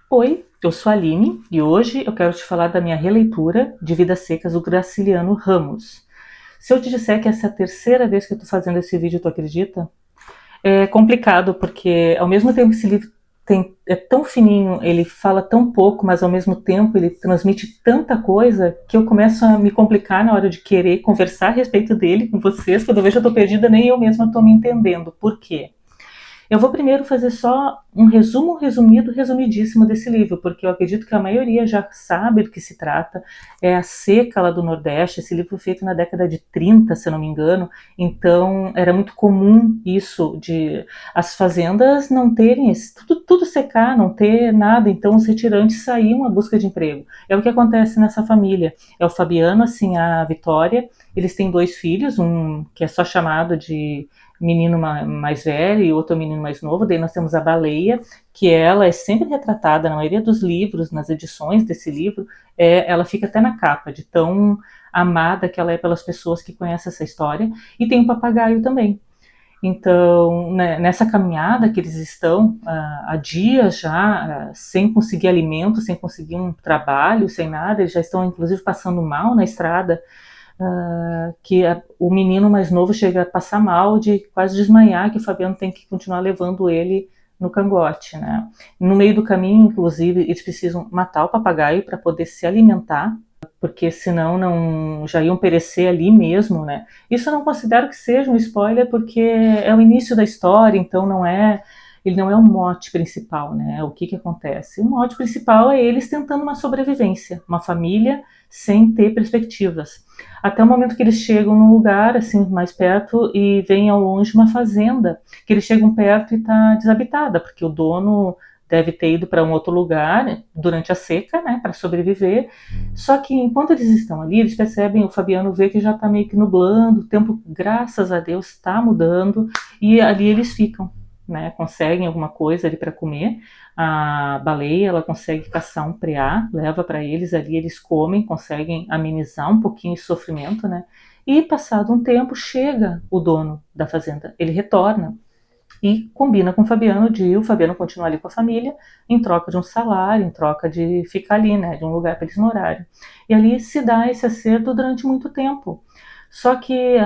Oi, eu sou a Aline e hoje eu quero te falar da minha releitura de Vidas Secas do Graciliano Ramos. Se eu te disser que essa é a terceira vez que eu tô fazendo esse vídeo, tu acredita? É complicado porque ao mesmo tempo que esse livro é tão fininho, ele fala tão pouco, mas ao mesmo tempo ele transmite tanta coisa que eu começo a me complicar na hora de querer conversar a respeito dele com vocês. Quando eu vejo eu tô perdida, nem eu mesma tô me entendendo. Por quê? Eu vou primeiro fazer só um resumo resumido, resumidíssimo desse livro, porque eu acredito que a maioria já sabe do que se trata. É a seca lá do Nordeste, esse livro feito na década de 30, se eu não me engano. Então era muito comum isso de as fazendas não terem tudo secar, não ter nada. Então os retirantes saíam à busca de emprego. É o que acontece nessa família. É o Fabiano, assim, a Vitória. Eles têm dois filhos, um que é só chamado de menino mais velho e outro menino mais novo. Daí nós temos a Baleia, que ela é sempre retratada na maioria dos livros, nas edições desse livro, ela fica até na capa, de tão amada que ela é pelas pessoas que conhecem essa história. E tem o papagaio também. Então, né, nessa caminhada que eles estão há dias já, sem conseguir alimento, sem conseguir um trabalho, sem nada, eles já estão inclusive passando mal na estrada, o menino mais novo chega a passar mal, de quase desmaiar, que o Fabiano tem que continuar levando ele no cangote, né? No meio do caminho, inclusive, eles precisam matar o papagaio para poder se alimentar, porque senão não já iam perecer ali mesmo, né? Isso eu não considero que seja um spoiler, porque é o início da história, então ele não é o mote principal, né? O que acontece? O mote principal é eles tentando uma sobrevivência, uma família sem ter perspectivas. Até o momento que eles chegam num lugar assim mais perto e veem ao longe uma fazenda, que eles chegam perto e está desabitada, porque o dono deve ter ido para um outro lugar durante a seca, né, para sobreviver. Só que enquanto eles estão ali, eles percebem, o Fabiano vê que já está meio que nublando, o tempo, graças a Deus, está mudando, e ali eles ficam, né, conseguem alguma coisa ali para comer. A baleia, ela consegue caçar um preá, leva para eles ali, eles comem, conseguem amenizar um pouquinho esse sofrimento, né? E passado um tempo chega o dono da fazenda, ele retorna e combina com o Fabiano de o Fabiano continuar ali com a família em troca de um salário, em troca de ficar ali, né, de um lugar para eles morarem. E ali se dá esse acerto durante muito tempo. Só que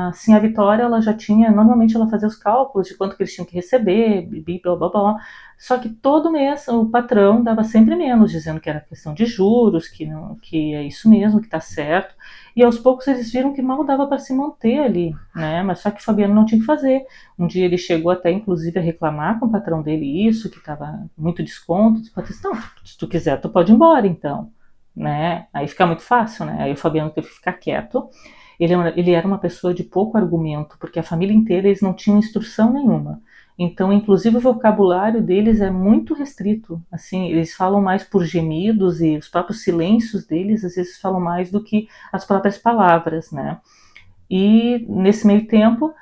assim, a Vitória, ela já tinha, normalmente ela fazia os cálculos de quanto que eles tinham que receber, blá, blá, blá. Só que todo mês o patrão dava sempre menos, dizendo que era questão de juros, que é isso mesmo, que está certo. E aos poucos eles viram que mal dava para se manter ali, né? Mas só que o Fabiano não tinha que fazer. Um dia ele chegou até, inclusive, a reclamar com o patrão dele isso, que estava muito desconto. Disse, não, se tu quiser, tu pode ir embora, então. Né? Aí fica muito fácil, né? Aí o Fabiano teve que ficar quieto. Ele era uma pessoa de pouco argumento, porque a família inteira eles não tinham instrução nenhuma. Então, inclusive, o vocabulário deles é muito restrito. Assim, eles falam mais por gemidos e os próprios silêncios deles, às vezes, falam mais do que as próprias palavras, né? E nesse meio tempo,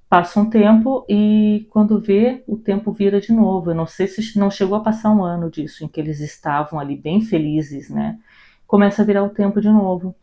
passa um tempo e quando vê, o tempo vira de novo. Eu não sei se não chegou a passar um ano disso, em que eles estavam ali bem felizes, né? Começa a virar o tempo de novo.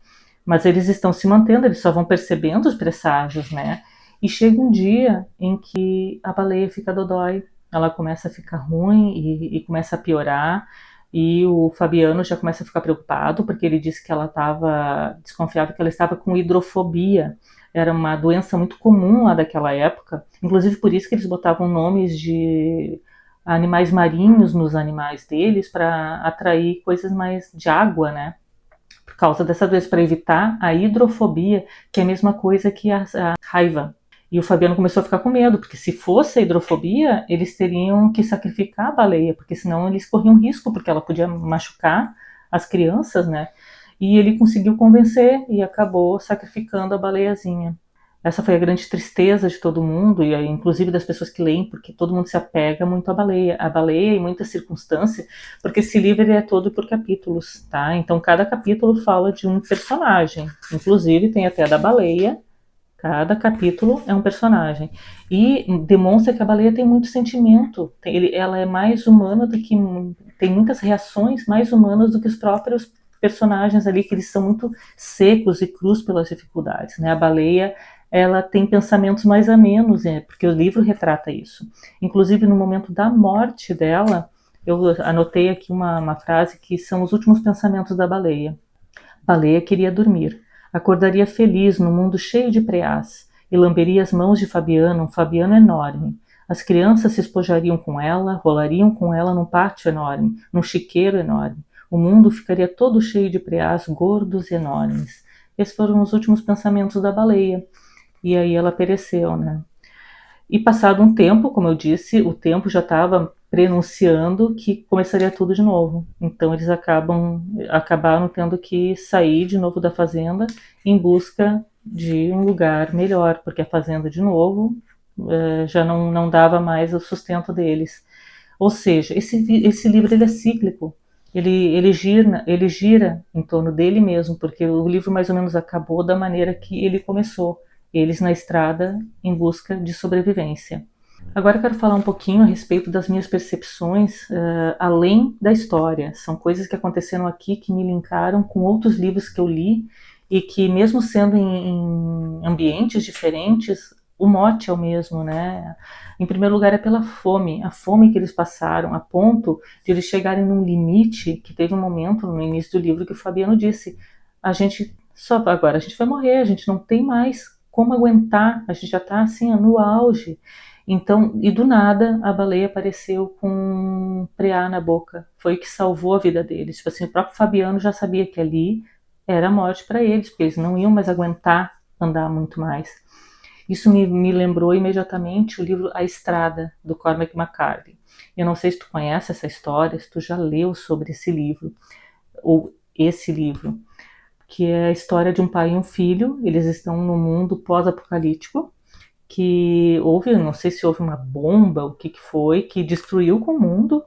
Mas eles estão se mantendo, eles só vão percebendo os presságios, né? E chega um dia em que a baleia fica dodói, ela começa a ficar ruim e começa a piorar. E o Fabiano já começa a ficar preocupado, porque ele disse que ela estava desconfiava que ela estava com hidrofobia. Era uma doença muito comum lá daquela época, inclusive por isso que eles botavam nomes de animais marinhos nos animais deles para atrair coisas mais de água, né? Por causa dessa doença, para evitar a hidrofobia, que é a mesma coisa que a raiva. E o Fabiano começou a ficar com medo, porque se fosse a hidrofobia, eles teriam que sacrificar a baleia, porque senão eles corriam risco, porque ela podia machucar as crianças, né? E ele conseguiu convencer e acabou sacrificando a baleiazinha. Essa foi a grande tristeza de todo mundo, e inclusive das pessoas que leem, porque todo mundo se apega muito à baleia em muitas circunstâncias, porque esse livro ele é todo por capítulos, tá? Então cada capítulo fala de um personagem, inclusive tem até a da baleia, cada capítulo é um personagem. E demonstra que a baleia tem muito sentimento, ela é mais humana do que, tem muitas reações mais humanas do que os próprios personagens ali, que eles são muito secos e crus pelas dificuldades, né? A baleia, ela tem pensamentos mais amenos, porque o livro retrata isso. Inclusive, no momento da morte dela, Eu anotei aqui uma frase que são os últimos pensamentos da baleia. Baleia queria dormir. Acordaria feliz no mundo cheio de preás e lamberia as mãos de Fabiano, um Fabiano enorme. As crianças se espojariam com ela, rolariam com ela num pátio enorme, num chiqueiro enorme. O mundo ficaria todo cheio de preás gordos e enormes. Esses foram os últimos pensamentos da baleia. E aí ela pereceu, né? E passado um tempo, como eu disse, o tempo já estava prenunciando que começaria tudo de novo. Então eles acabaram tendo que sair de novo da fazenda em busca de um lugar melhor, porque a fazenda de novo já não dava mais o sustento deles. Ou seja, esse livro ele é cíclico. Ele gira em torno dele mesmo, porque o livro mais ou menos acabou da maneira que ele começou, eles na estrada em busca de sobrevivência. Agora eu quero falar um pouquinho a respeito das minhas percepções além da história. São coisas que aconteceram aqui que me linkaram com outros livros que eu li e que, mesmo sendo em ambientes diferentes, o mote é o mesmo, né? Em primeiro lugar é pela fome, a fome que eles passaram, a ponto de eles chegarem num limite, que teve um momento no início do livro que o Fabiano disse, a gente agora a gente vai morrer, a gente não tem mais como aguentar, a gente já está assim no auge. Então, e do nada, a baleia apareceu com um preá na boca. Foi o que salvou a vida deles. Tipo assim, o próprio Fabiano já sabia que ali era a morte para eles, porque eles não iam mais aguentar andar muito mais. Isso me lembrou imediatamente o livro A Estrada, do Cormac McCarthy. Eu não sei se tu conhece essa história, se tu já leu sobre esse livro, ou esse livro, que é a história de um pai e um filho. Eles estão no mundo pós-apocalíptico, que houve, não sei se houve uma bomba, o que foi, que destruiu com o mundo.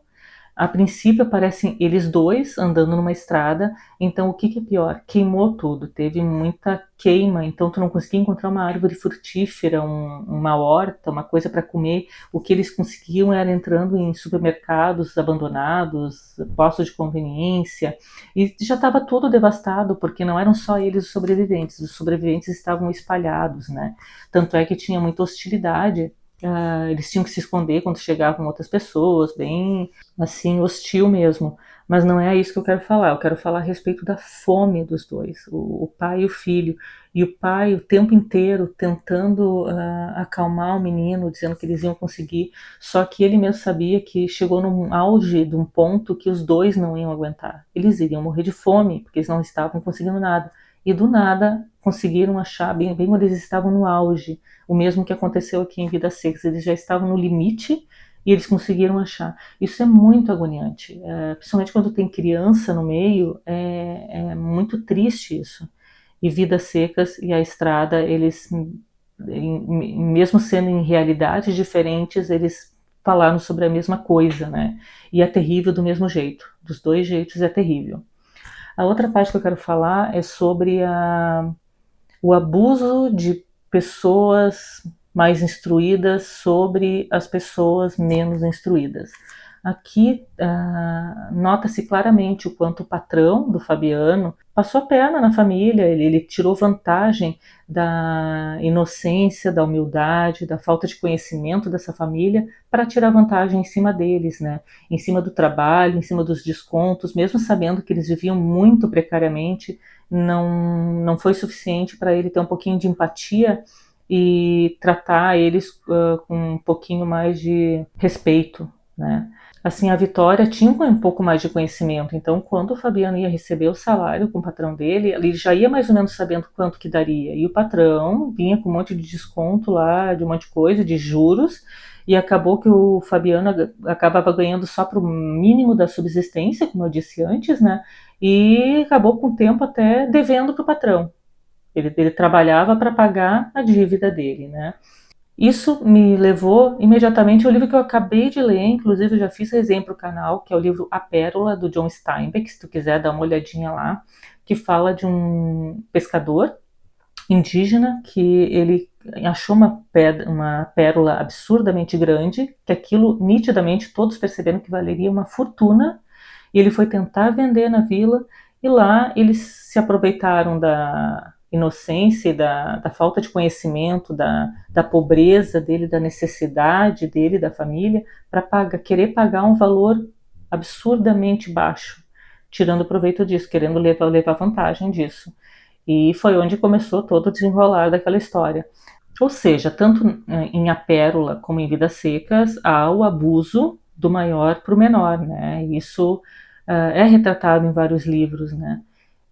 A princípio aparecem eles dois andando numa estrada, então o que é pior? Queimou tudo, teve muita queima, então tu não conseguia encontrar uma árvore frutífera, uma horta, uma coisa para comer. O que eles conseguiam era entrando em supermercados abandonados, postos de conveniência, e já estava tudo devastado, porque não eram só eles os sobreviventes estavam espalhados, né? Tanto é que tinha muita hostilidade. Eles tinham que se esconder quando chegavam outras pessoas, bem assim, hostil mesmo. Mas não é isso que eu quero falar. Eu quero falar a respeito da fome dos dois, o pai e o filho. E o pai o tempo inteiro tentando acalmar o menino, dizendo que eles iam conseguir. Só que ele mesmo sabia que chegou num auge, de um ponto que os dois não iam aguentar. Eles iriam morrer de fome, porque eles não estavam conseguindo nada. E do nada conseguiram achar, bem quando eles estavam no auge, o mesmo que aconteceu aqui em Vidas Secas. Eles já estavam no limite e eles conseguiram achar. Isso é muito agoniante, principalmente quando tem criança no meio, é muito triste isso. E Vidas Secas e A Estrada, eles, mesmo sendo em realidades diferentes, eles falaram sobre a mesma coisa, né? E é terrível do mesmo jeito, dos dois jeitos é terrível. A outra parte que eu quero falar é sobre o abuso de pessoas mais instruídas sobre as pessoas menos instruídas. Aqui nota-se claramente o quanto o patrão do Fabiano passou a perna na família, ele tirou vantagem da inocência, da humildade, da falta de conhecimento dessa família para tirar vantagem em cima deles, né? Em cima do trabalho, em cima dos descontos, mesmo sabendo que eles viviam muito precariamente, não foi suficiente para ele ter um pouquinho de empatia e tratar eles com um pouquinho mais de respeito, né? Assim, a Vitória tinha um pouco mais de conhecimento, então quando o Fabiano ia receber o salário com o patrão dele, ele já ia mais ou menos sabendo quanto que daria, e o patrão vinha com um monte de desconto lá, de um monte de coisa, de juros, e acabou que o Fabiano acabava ganhando só para o mínimo da subsistência, como eu disse antes, né? E acabou com o tempo até devendo para o patrão. Ele trabalhava para pagar a dívida dele, né? Isso me levou imediatamente ao livro que eu acabei de ler, inclusive eu já fiz resenha para o canal, que é o livro A Pérola, do John Steinbeck, se tu quiser dar uma olhadinha lá, que fala de um pescador indígena que ele achou uma pérola absurdamente grande, que aquilo nitidamente todos perceberam que valeria uma fortuna, e ele foi tentar vender na vila, e lá eles se aproveitaram da inocência e da falta de conhecimento, da pobreza dele, da necessidade dele, da família, para querer pagar um valor absurdamente baixo, tirando proveito disso, querendo levar vantagem disso. E foi onde começou todo o desenrolar daquela história. Ou seja, tanto em A Pérola como em Vidas Secas, há o abuso do maior para o menor, né? Isso é retratado em vários livros, né?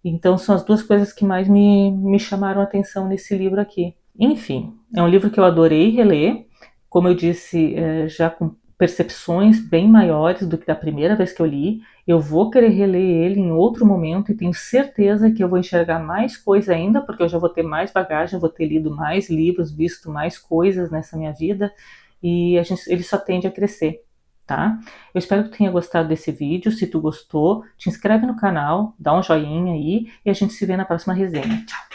Então são as duas coisas que mais me chamaram a atenção nesse livro aqui. Enfim, é um livro que eu adorei reler, como eu disse, já com percepções bem maiores do que da primeira vez que eu li. Eu vou querer reler ele em outro momento e tenho certeza que eu vou enxergar mais coisa ainda, porque eu já vou ter mais bagagem, vou ter lido mais livros, visto mais coisas nessa minha vida e ele só tende a crescer, tá? Eu espero que tu tenha gostado desse vídeo. Se tu gostou, te inscreve no canal, dá um joinha aí e a gente se vê na próxima resenha. Tchau!